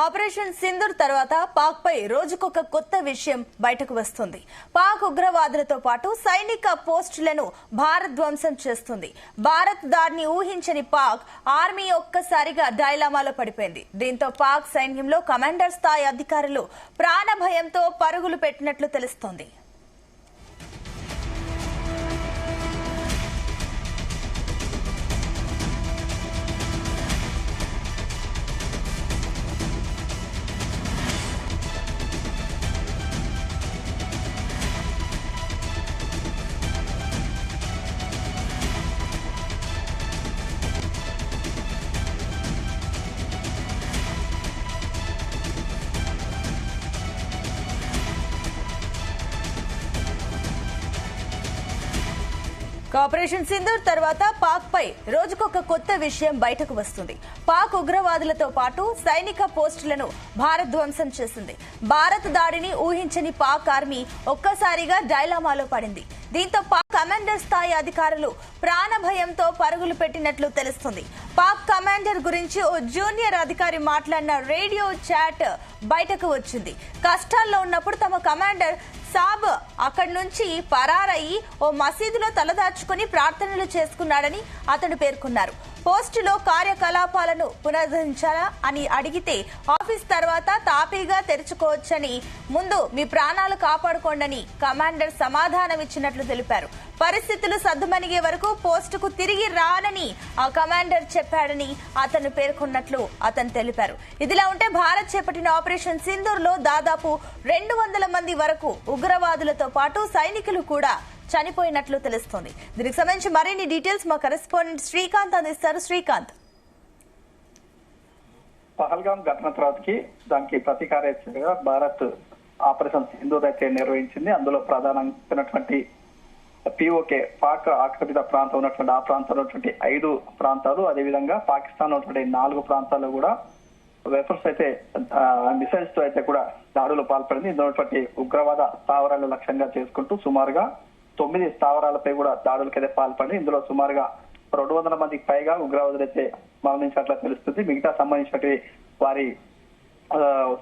Operation Sindoor తర్వాత పాక్ పై రోజుకొక కొత్త విషయం బయటకు వస్తుంది. పాక్ ఉగ్రవాదులతో పాటు సైనిక పోస్టులను భారత్ ధ్వంసం చేస్తుంది. భారత్ దాడిని ఊహించని పాక్ ఆర్మీ ఒక్కసారిగా డైలామాలో పడిపోయింది. దీంతో పాక్ సైన్యంలో కమాండర్ స్థాయి అధికారులు ప్రాణ భయంతో పరుగులు పెట్టినట్లు తెలుస్తోంది. ఆపరేషన్ సింధూర్ తర్వాత పాక్ పై రోజుకొక కొత్త విషయం బయటకు వస్తుంది. పాక్ ఉగ్రవాదులతో పాటు సైనిక పోస్టులను భారత్ ధ్వంసం చేసింది. భారత్ దాడిని ఊహించని పాక్ ఆర్మీ ఒక్కసారిగా డైలామాలో పడింది. దీంతో పాక్ కమాండర్ స్థాయి అధికారులు ప్రాణ భయంతో పరుగులు పెట్టినట్లు తెలుస్తుంది. పాక్ కమాండర్ గురించి ఓ జూనియర్ అధికారి మాట్లాడిన రేడియో చాట్ బయటకు వచ్చింది. కష్టాల్లో ఉన్నప్పుడు తమ కమాండర్ సాబ్ అక్కడి నుంచి పరారయ్యి ఓ మసీదులో తలదాచుకుని ప్రార్థనలు చేసుకున్నాడని అతడు పేర్కొన్నారు. పోస్టులో కార్యకలాపాలను పునరుద్ధరించాలా అని అడిగితే ఆఫీస్ తర్వాత తాపీగా తెరుచుకోవచ్చని, ముందు మీ ప్రాణాలు కాపాడుకోండని కమాండర్ సమాధానం ఇచ్చినట్లు తెలిపారు. పరిస్థితులు సద్దుమణిగే వరకు పోస్టుకు తిరిగి రానని ఆ కమాండర్ చెప్పాడని అతను పేర్కొన్నట్లు అతను తెలిపారు. ఇదిలా ఉంటే భారత్ చేపట్టిన ఆపరేషన్ సింధూర్ లో దాదాపు 200 మంది వరకు ఉగ్రవాదులతో పాటు సైనికులు కూడా చనిపోయినట్లు తెలుస్తోంది. దీనికి సంబంధించి మరిన్ని డీటెయిల్స్ మా కరెస్పాండెంట్ శ్రీకాంత్ అందిస్తారు. శ్రీకాంత్, పహల్గాం ఘటన తర్వాతకి దానికి ప్రతీకార భారత్ ఆపరేషన్ సింధూర్ అయితే నిర్వహించింది. అందులో ప్రధానమైనటువంటి పిఓకే పాక్ ఆక్రమిత ప్రాంతం ఉన్నటువంటి ఆ ప్రాంతంలో ఉన్నటువంటి 5 ప్రాంతాలు, అదేవిధంగా పాకిస్తాన్ ఉన్నటువంటి 4 ప్రాంతాల్లో కూడా వెపన్స్ అయితే మిసైల్స్ తో అయితే కూడా దాడులు పాల్పడింది. ఇందులో ఉగ్రవాద స్థావరాలు లక్ష్యంగా చేసుకుంటూ సుమారుగా 9 స్థావరాలపై కూడా దాడులకైతే పాల్పడింది. ఇందులో సుమారుగా 200 మందికి పైగా ఉగ్రవాదులు అయితే మరణించినట్లు తెలుస్తుంది. మిగతా సంబంధించినటువంటి వారి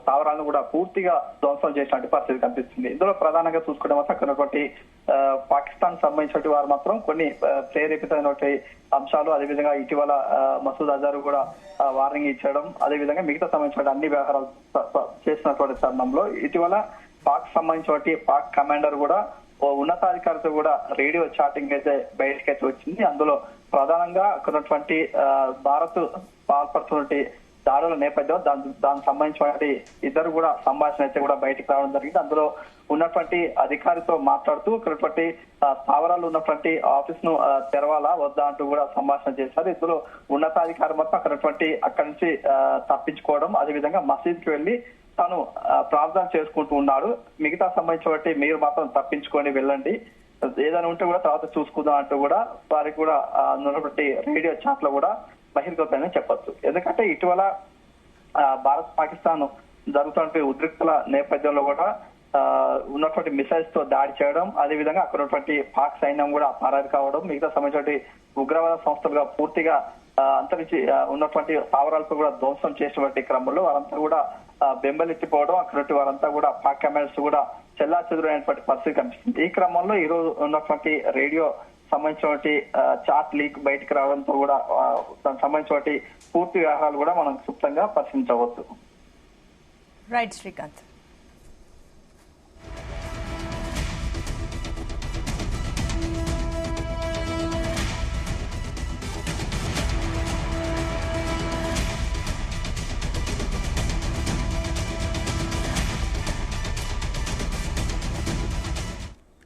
స్థావరాలను కూడా పూర్తిగా ధ్వంసం చేసినట్టు పరిస్థితి కనిపిస్తుంది. ఇందులో ప్రధానంగా చూసుకుంటే మాత్రం అక్కడ పాకిస్తాన్ సంబంధించిన వారు మాత్రం కొన్ని ప్రేరేపితమైనటువంటి అంశాలు, అదేవిధంగా ఇటీవల మసూద్ అజార్ కూడా వార్నింగ్ ఇచ్చడం, అదేవిధంగా మిగతా సంబంధించిన అన్ని వ్యవహారాలు చేసినటువంటి తరుణంలో ఇటీవల పాక్ సంబంధించిన పాక్ కమాండర్ కూడా ఓ ఉన్నతాధికారితో కూడా రేడియో చాటింగ్ అయితే బయటకైతే వచ్చింది. అందులో ప్రధానంగా అక్కడ భారత్ పాల్పడుతున్నటువంటి దాడుల నేపథ్యంలో దానికి సంబంధించినటువంటి ఇద్దరు కూడా సంభాషణ అయితే కూడా బయటకు రావడం జరిగింది. అందులో ఉన్నటువంటి అధికారితో మాట్లాడుతూ ఇక్కడ స్థావరాలు ఉన్నటువంటి ఆఫీస్ ను తెరవాలా వద్దా అంటూ కూడా సంభాషణ చేశారు. ఇందులో ఉన్నతాధికారి మొత్తం అక్కడి నుంచి తప్పించుకోవడం, అదేవిధంగా మసీద్కి వెళ్లి తాను ప్రార్థన చేసుకుంటూ ఉన్నాడు. మిగతా సంబంధించి మీరు మాత్రం తప్పించుకొని వెళ్ళండి, ఏదైనా ఉంటే కూడా తర్వాత చూసుకుందాం అంటూ కూడా వారికి కూడా ఉన్నటువంటి రేడియో చాట్ లో కూడా బహిర్గతమని చెప్పొచ్చు. ఎందుకంటే ఇటీవల భారత్ పాకిస్తాన్ జరుగుతున్న ఉద్రిక్తల నేపథ్యంలో కూడా ఉన్నటువంటి మిసైల్స్ తో దాడి చేయడం, అదేవిధంగా అక్కడ ఉన్నటువంటి పాక్ సైన్యం కూడా పరారు కావడం, మిగతా సంబంధించిన ఉగ్రవాద సంస్థలుగా పూర్తిగా అంతరించి ఉన్నటువంటి స్థావరాలతో కూడా ధ్వంసం చేసినటువంటి క్రమంలో వారంతా కూడా బెంబలెత్తిపోవడం, అక్కడ వారంతా కూడా పాక్ కమాండర్స్ కూడా చెల్లా చెదురైనటువంటి పరిస్థితి కనిపిస్తుంది. ఈ క్రమంలో ఈ రోజు ఉన్నటువంటి రేడియో సంబంధించినటువంటి చాట్ లీక్ బయటకు రావడంతో కూడా దానికి సంబంధించినటువంటి పూర్తి వ్యవహారాలు కూడా మనం క్లుప్తంగా పరిశీలించవచ్చు. రైట్ శ్రీకాంత్.